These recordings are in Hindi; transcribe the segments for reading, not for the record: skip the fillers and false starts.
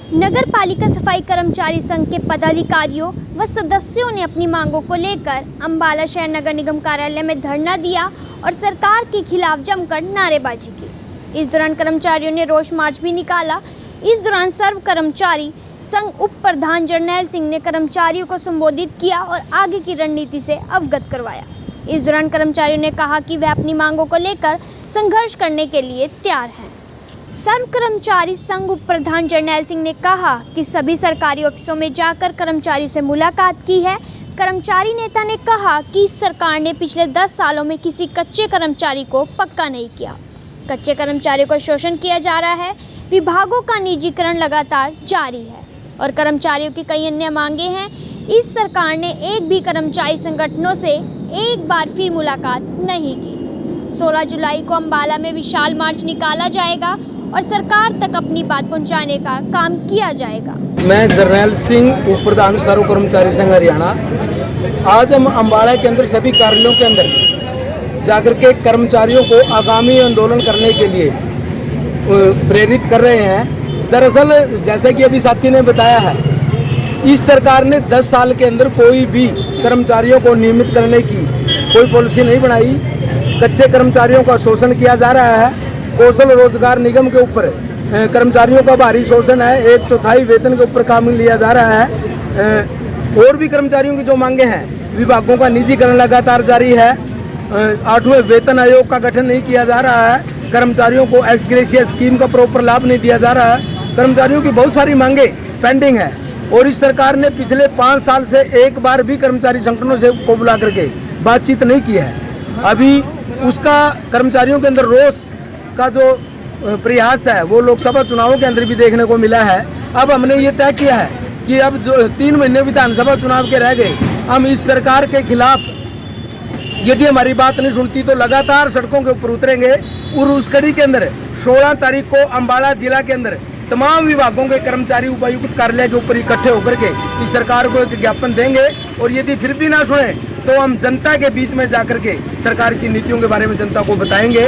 नगर पालिका सफाई कर्मचारी संघ के पदाधिकारियों व सदस्यों ने अपनी मांगों को लेकर अम्बाला शहर नगर निगम कार्यालय में धरना दिया और सरकार के खिलाफ जमकर नारेबाजी की। इस दौरान कर्मचारियों ने रोष मार्च भी निकाला। इस दौरान सर्व कर्मचारी संघ उप प्रधान जरनैल सिंह ने कर्मचारियों को संबोधित किया और आगे की रणनीति से अवगत करवाया। इस दौरान कर्मचारियों ने कहा कि वह अपनी मांगों को लेकर संघर्ष करने के लिए तैयार हैं। सर्व कर्मचारी संघ उप प्रधान जरनैल सिंह ने कहा कि सभी सरकारी ऑफिसों में जाकर कर्मचारियों से मुलाकात की है। कर्मचारी नेता ने कहा कि सरकार ने पिछले 10 सालों में किसी कच्चे कर्मचारी को पक्का नहीं किया। कच्चे कर्मचारियों का शोषण किया जा रहा है। विभागों का निजीकरण लगातार जारी है और कर्मचारियों की कई अन्य मांगे हैं। इस सरकार ने एक भी कर्मचारी संगठनों से एक बार फिर मुलाकात नहीं की। 16 जुलाई को अम्बाला में विशाल मार्च निकाला जाएगा और सरकार तक अपनी बात पहुंचाने का काम किया जाएगा। मैं जरनैल सिंह उप प्रधान सर्व कर्मचारी संघ हरियाणा। आज हम अम्बाला के अंदर सभी कार्यालयों के अंदर जाकर के कर्मचारियों को आगामी आंदोलन करने के लिए प्रेरित कर रहे हैं। दरअसल जैसा कि अभी साथी ने बताया है, इस सरकार ने 10 साल के अंदर कोई भी कर्मचारियों को नियमित करने की कोई पॉलिसी नहीं बनाई। कच्चे कर्मचारियों का शोषण किया जा रहा है। कौशल रोजगार निगम के ऊपर कर्मचारियों का भारी शोषण है। 1/4 वेतन के ऊपर काम लिया जा रहा है। और भी कर्मचारियों की जो मांगे हैं, विभागों का निजीकरण लगातार जारी है। 8वें वेतन आयोग का गठन नहीं किया जा रहा है। कर्मचारियों को एक्स ग्रेशिया स्कीम का प्रॉपर लाभ नहीं दिया जा रहा है। कर्मचारियों की बहुत सारी मांगे पेंडिंग है और इस सरकार ने पिछले 5 साल से एक बार भी कर्मचारी संगठनों से को बुला करके बातचीत नहीं की है। अभी उसका कर्मचारियों के अंदर रोष का जो प्रयास है वो लोकसभा चुनावों के अंदर भी देखने को मिला है। अब हमने ये तय किया है कि अब जो 3 महीने विधानसभा चुनाव के रह गए, हम इस सरकार के खिलाफ यदि हमारी बात नहीं सुनती तो लगातार सड़कों के ऊपर उतरेंगे। और उस कड़ी के अंदर 16 तारीख को अम्बाला जिला के अंदर तमाम विभागों के कर्मचारी उपायुक्त कार्यालय के ऊपर इकट्ठे होकर के इस सरकार को एक ज्ञापन देंगे और यदि फिर भी ना सुने तो हम जनता के बीच में जाकर के सरकार की नीतियों के बारे में जनता को बताएंगे।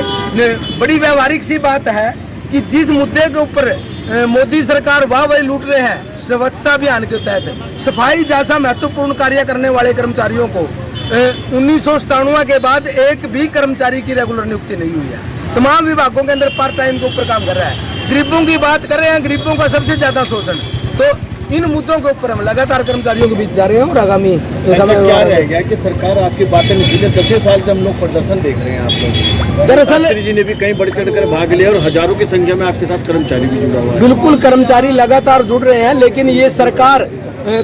बड़ी व्यवहारिक सी बात है कि जिस मुद्दे के ऊपर मोदी सरकार वाह लूट रहे हैं, स्वच्छता अभियान के तहत सफाई जैसा महत्वपूर्ण कार्य करने वाले कर्मचारियों को 1997 के बाद एक भी कर्मचारी की रेगुलर नियुक्ति नहीं हुई है। तमाम विभागों के अंदर पार्ट टाइम के ऊपर काम कर रहा है। गरीबों की बात कर रहे हैं, गरीबों का सबसे ज्यादा शोषण। तो इन मुद्दों के ऊपर हम लगातार कर्मचारियों के बीच जा रहे हैं और आगामी समय क्या रहेगा कि सरकार आपकी बातें नहीं सुने। 10 साल से हम लोग प्रदर्शन देख रहे हैं। आप लोग दरअसल जी ने भी कहीं बढ़ चढ़ कर भाग लिया और हजारों की संख्या में आपके साथ कर्मचारी भी जुड़ा हुआ है। बिल्कुल, कर्मचारी लगातार जुड़ रहे हैं, लेकिन ये सरकार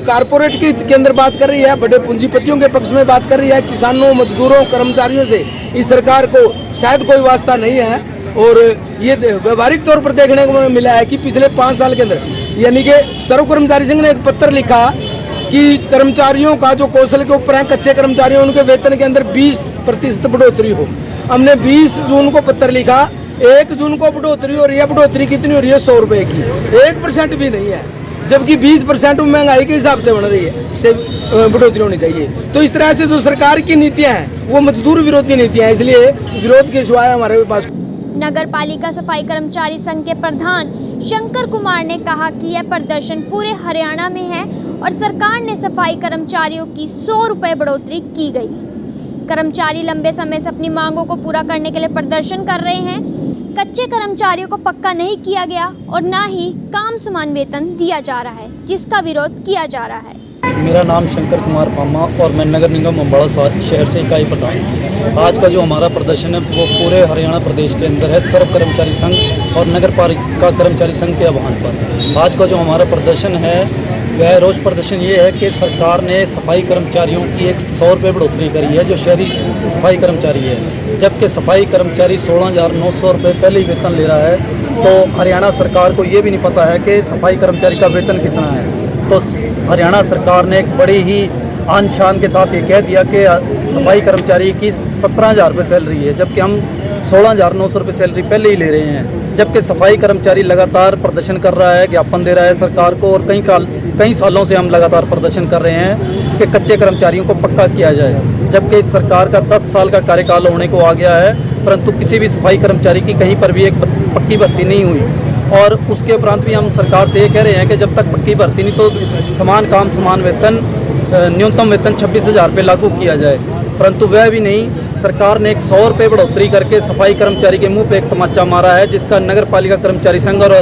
कारपोरेट के अंदर बात कर रही है, बड़े पूंजीपतियों के पक्ष में बात कर रही है। किसानों, मजदूरों, कर्मचारियों से इस सरकार को शायद कोई वास्ता नहीं है। और ये व्यवहारिक तौर पर देखने को मिला है कि पिछले 5 साल के अंदर यानी कि सर्व कर्मचारी संघ ने एक पत्र लिखा कि कर्मचारियों का जो कौशल के ऊपर है, कच्चे कर्मचारियों, उनके वेतन के अंदर 20% बढ़ोतरी हो। हमने 20 जून को पत्र लिखा, 1 जून को बढ़ोतरी हो रही है। बढ़ोतरी कितनी हो रही है? 100 रुपए की, 1% भी नहीं है, जबकि 20% महंगाई के हिसाब से बन रही है, से बढ़ोतरी होनी चाहिए। तो इस तरह से जो सरकार की नीतियां हैं वो मजदूर विरोधी नीतियां हैं, इसलिए विरोध के सिवाय हमारे पास। नगर पालिका सफाई कर्मचारी संघ के प्रधान शंकर कुमार ने कहा कि यह प्रदर्शन पूरे हरियाणा में है और सरकार ने सफाई कर्मचारियों की 100 रुपये बढ़ोतरी की गई। कर्मचारी लंबे समय से अपनी मांगों को पूरा करने के लिए प्रदर्शन कर रहे हैं। कच्चे कर्मचारियों को पक्का नहीं किया गया और न ही काम समान वेतन दिया जा रहा है, जिसका विरोध किया जा रहा है। मेरा नाम शंकर कुमार पामा और मैं नगर निगम अम्बाला शहर से इकाई प्रधान। आज का जो हमारा प्रदर्शन है वो पूरे हरियाणा प्रदेश के अंदर है, सर्व कर्मचारी संघ और नगर पालिका कर्मचारी संघ के आह्वान पर। आज का जो हमारा प्रदर्शन है वह रोष प्रदर्शन ये है कि सरकार ने सफाई कर्मचारियों की 100 रुपये बढ़ोतरी करी है, जो शहरी सफाई कर्मचारी है, जबकि सफाई कर्मचारी 16,900 रुपये पहले ही वेतन ले रहा है। तो हरियाणा सरकार को ये भी नहीं पता है कि सफाई कर्मचारी का वेतन कितना है। तो हरियाणा सरकार ने एक बड़ी ही आन शान के साथ ये कह दिया कि सफाई कर्मचारी की 17,000 रुपये सैलरी है, जबकि हम 16,900 रुपये सैलरी पहले ही ले रहे हैं। जबकि सफाई कर्मचारी लगातार प्रदर्शन कर रहा है, ज्ञापन दे रहा है सरकार को, और कई सालों से हम लगातार प्रदर्शन कर रहे हैं कि कच्चे कर्मचारियों को पक्का किया जाए। जबकि इस सरकार का 10 साल का कार्यकाल होने को आ गया है, परंतु किसी भी सफाई कर्मचारी की कहीं पर भी एक पक्की भर्ती नहीं हुई। और उसके उपरांत भी हम सरकार से ये कह रहे हैं कि जब तक पक्की भर्ती नहीं तो समान काम समान वेतन न्यूनतम वेतन 26,000 रुपये लागू किया जाए, परंतु वह भी नहीं। सरकार ने 100 रुपये बढ़ोतरी करके सफाई कर्मचारी के मुंह पे एक तमाचा मारा है, जिसका नगर पालिका कर्मचारी संघ और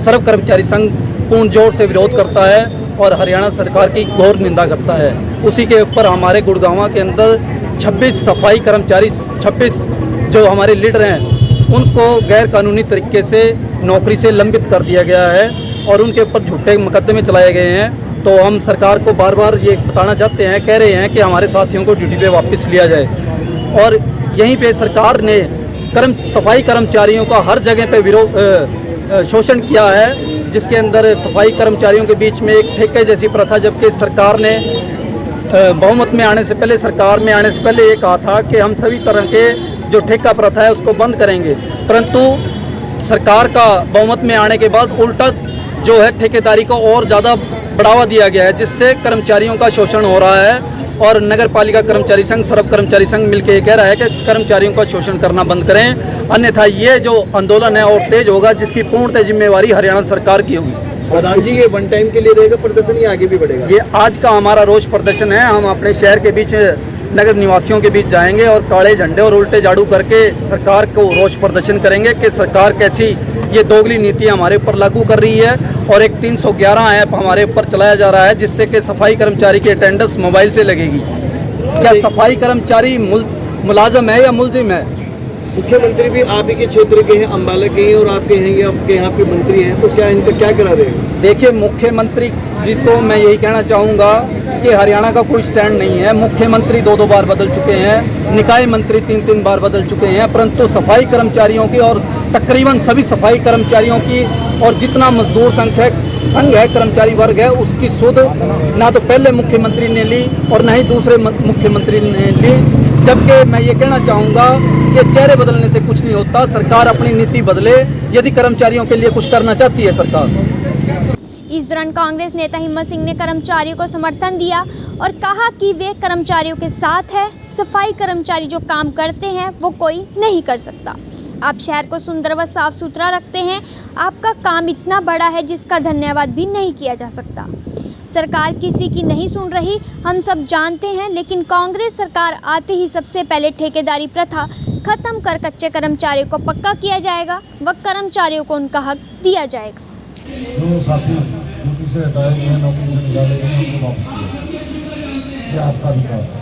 सर्व कर्मचारी संघ पूर्ण जोर से विरोध करता है और हरियाणा सरकार की घोर निंदा करता है। उसी के ऊपर हमारे गुड़गांव के अंदर 26 सफाई कर्मचारी 26 जो हमारे लीडर हैं उनको गैर कानूनी तरीके से नौकरी से लंबित कर दिया गया है और उनके ऊपर झूठे मुकदमे चलाए गए हैं। तो हम सरकार को बार बार ये बताना चाहते हैं, कह रहे हैं कि हमारे साथियों को ड्यूटी पे वापस लिया जाए। और यहीं पे सरकार ने सफाई कर्मचारियों का हर जगह पे विरोध शोषण किया है, जिसके अंदर सफाई कर्मचारियों के बीच में एक ठेके जैसी प्रथा, जबकि सरकार ने बहुमत में आने से पहले सरकार में आने से पहले ये कहा था कि हम सभी तरह के जो ठेका प्रथा है उसको बंद करेंगे, परंतु सरकार का बहुमत में आने के बाद उल्टा जो है ठेकेदारी को और ज़्यादा बढ़ावा दिया गया है, जिससे कर्मचारियों का शोषण हो रहा है। और नगर पालिका कर्मचारी संघ सर्व कर्मचारी संघ मिलकर ये कह रहा है कि कर्मचारियों का शोषण करना बंद करें, अन्यथा ये जो आंदोलन है और तेज होगा, जिसकी पूर्णतः जिम्मेवारी हरियाणा सरकार की होगी। प्रधान जी, ये वन टाइम के लिए रहेगा प्रदर्शन या आगे भी बढ़ेगा? ये आज का हमारा रोष प्रदर्शन है। हम अपने शहर के बीच नगर निवासियों के बीच जाएंगे और काले झंडे और उल्टे झाड़ू करके सरकार को रोष प्रदर्शन करेंगे कि सरकार कैसी ये दोगली नीति हमारे ऊपर लागू कर रही है। और एक 311 ऐप हमारे ऊपर चलाया जा रहा है, जिससे कि सफाई कर्मचारी की अटेंडेंस मोबाइल से लगेगी। क्या सफाई कर्मचारी मुलाजम है या मुलजिम है? मुख्यमंत्री भी आप ही के क्षेत्र के हैं, अम्बाला के हैं, और आपके यहाँ पे मंत्री हैं, तो क्या इनका क्या करा रहे हैं? देखिए, मुख्यमंत्री जी तो मैं यही कहना चाहूँगा कि हरियाणा का कोई स्टैंड नहीं है। मुख्यमंत्री 2-2 बार बदल चुके हैं, निकाय मंत्री 3-3 बार बदल चुके हैं, परंतु सफाई कर्मचारियों की और तकरीबन सभी सफाई कर्मचारियों की और जितना मजदूर संघ है कर्मचारी वर्ग है, उसकी सुध ना तो पहले मुख्यमंत्री ने ली और ना ही दूसरे मुख्यमंत्री ने ली। जबकि मैं ये कहना चाहूँगा कि चेहरे बदलने से कुछ नहीं होता, सरकार अपनी नीति बदले यदि कर्मचारियों के लिए कुछ करना चाहती है सरकार। इस दौरान कांग्रेस नेता हिम्मत सिंह ने कर्मचारियों को समर्थन दिया और कहा कि वे कर्मचारियों के साथ है। सफाई कर्मचारी जो काम करते हैं वो कोई नहीं कर सकता। आप शहर को सुंदर व साफ सुथरा रखते हैं, आपका काम इतना बड़ा है जिसका धन्यवाद भी नहीं किया जा सकता। सरकार किसी की नहीं सुन रही, हम सब जानते हैं, लेकिन कांग्रेस सरकार आते ही सबसे पहले ठेकेदारी प्रथा खत्म कर कच्चे कर्मचारियों को पक्का किया जाएगा व कर्मचारियों को उनका हक दिया जाएगा। जो साथी ड्यूटी से हटाए गए हैं, नौकरी से निकाले गए हैं, उनको वापस किया, ये आपका अधिकार है।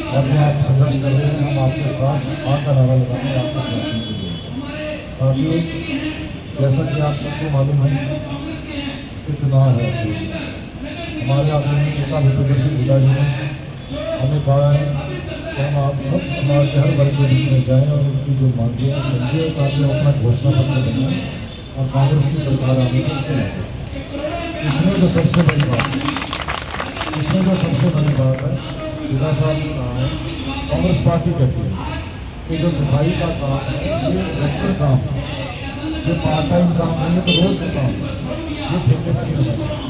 और जो आप संघर्ष कर रहे हैं, हम आपके साथ आग का नारा लगाते हैं, आपके साथ साथियों, जैसा कि आप सबको मालूम है कि चुनाव है, हमारे आदरणीय नेता भूपेंद्र सिंह हुड्डा जी ने हमें कहा है कि हम आप सब समाज के हर वर्ग के बीच में जाएँ और उनकी जो मांगे हैं समझे, ताकि हम अपना घोषणा पत्र बनाएं और कांग्रेस की सरकार आने को उसको लाए। इसमें जो सबसे बड़ी बात है, हुड्डा साहब ने कहा है, कांग्रेस पार्टी कहती है कि जो सफाई का काम है ये रेगुलर काम है, ये पार्ट टाइम काम नहीं है, तो रोज का काम है, ये ठेके पर नहीं होना चाहिए।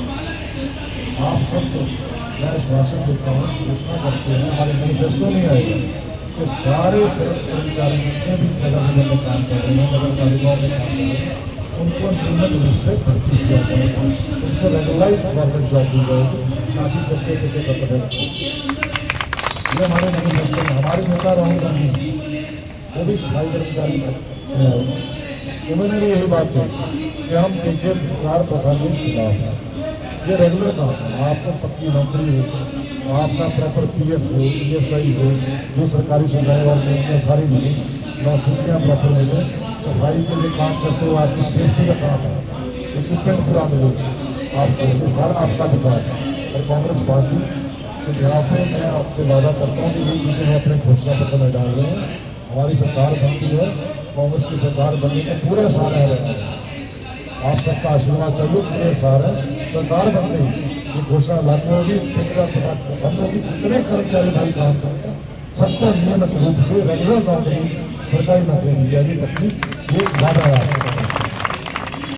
आप सब तो मैं आश्वासन देता हूँ, घोषणा करते हैं, हमारे मैनिफेस्टो नहीं आएगा कि सारे कर्मचारी जितने भी नगर निगम में काम कर रहे हैं, नगर पालिकाओं में काम कर रहे हैं, उनको नियमित रूप से भर्ती किया जाएगा, उनको रेगुलराइज गवर्नमेंट जॉब दी जाएगी, ताकि बच्चे के पकड़े। ये हमारे मैनिफेस्टो में हमारे नेता राहुल गांधी जी वो भी सफाई कर्मचारी उन्होंने भी यही बात कही कि हम ठेकेदार प्रथा के खिलाफ हैं। ये रेगुलर काम है, आपको पक्की नौकरी हो, आपका प्रॉपर PF हो, ESI हो, जो सरकारी सुविधाएं वाले हैं सारी मिले, 9 छुट्टियाँ प्रॉपर मिले, सफाई के लिए काम करते हो, आपकी सेफ्टी का काम है, इक्विपमेंट पूरा मिले आपको, ये सारा आपका अधिकार है। और कांग्रेस पार्टी के खिलाफ में मैं आपसे वादा करता हूँ कि ये चीज़ें हम अपने घोषणा पत्र में डाल रहे हैं। हमारी सरकार बनती है, कांग्रेस की सरकार बनने का पूरा सारा है, आप सबका आशीर्वाद चाहिए, पूरे सारा सरकार बन गई, ये घोषणा लागू होगी, बंद होगी, जितने कर्मचारी भाई काम करते हैं सबको नियमित रूप से रेगुलर नौकरी, सरकारी नौकरी दी जाएगी, पक्की, ये वादा है।